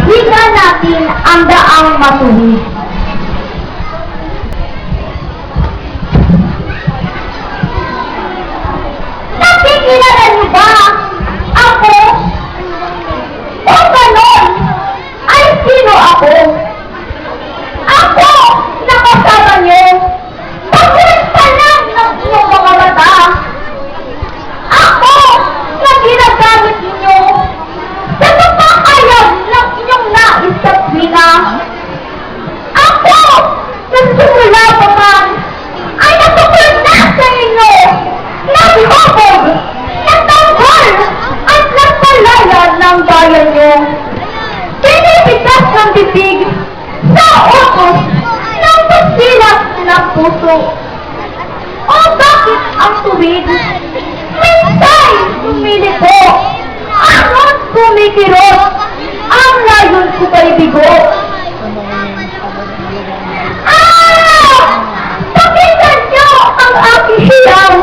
Kaibigan natin ang daang matuwid. Nakikilala niyo ba ako? O ganon, ay sino ako? Ako, nakasama niyo, pagkulit pa lang ng inyong mga mata. Ako, na ginagamit ninyo sa pagpapayag ng inyong nais sa tuwina. Ako, na simula pa man, ay natukoy na sa inyo, naghubog, nagtanggol, at nagpalaya ng bayan nyo. Binibigas ng bibig sa utos ng pasilat ng puso. O bakit ang tuwid? Minsan humilito, anot kumikirot, ang layon ko kay bigo. Pakinggan niyo ang aking hiyaw.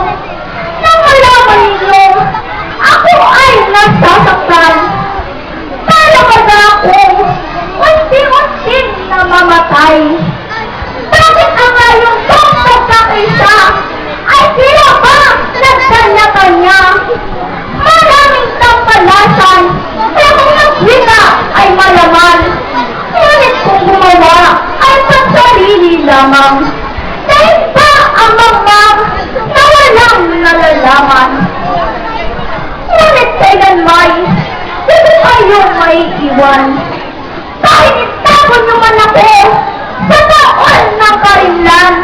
Nang malaman ninyo, ako ay nasasaktan. Talaga ako, unti-unting namamatay. Bakit ang layon kong pagkakaisa ay sila ba nagkanya-kanya? Maraming tampalasan, pero kung nagwina ay malaman. Ngunit kung gumawa ay sa sarili lamang. Dahil pa ang mamang na walang nalalaman. Ngunit kailanmay, hindi kayo may iwan. Kahit itago naman ako sa taon ng karimlan.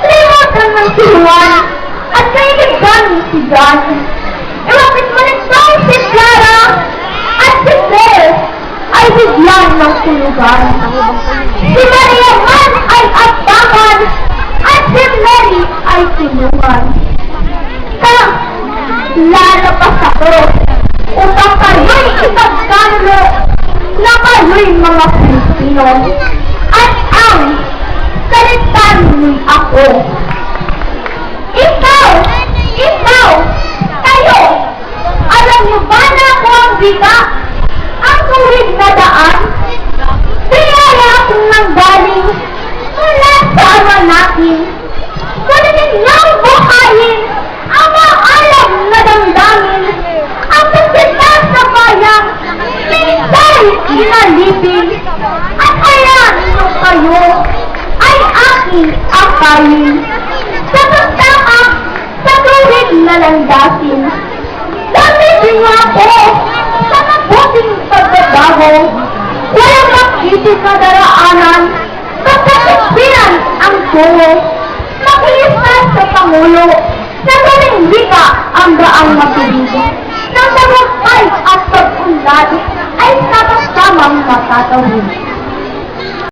Limutan ng siluan at kaibigan si John. Iwapit mo nitong si Clara at si Claire ay bigyan ng tulugan. Si Maria man ay atbangan at si Mary ay sinungan. Lalapas ako upang kayo'y ipagkano na kayo'y mga Pilipino at ang salitan ni ako. Ikaw, kayo, alam niyo ba na ako ang biga, ang tuwid na daan? Biyaya akong nanggaling mula sa ama natin. Ngunit ninyong buhayin ang maalam na damdamin. Ang pagsita sa bayang minsan inalipin. At kaya ninyo kayo ay aking akayin. Sa pagtama, sa tuwid na landasin. Gamitin mo ako sa mabuting pagbabago. Walang makisip na daraanan. Kapag-ispiran ang tungo. Makilistas sa Pangulo. Na galing wika ang daang matuwid. Nang tagumpay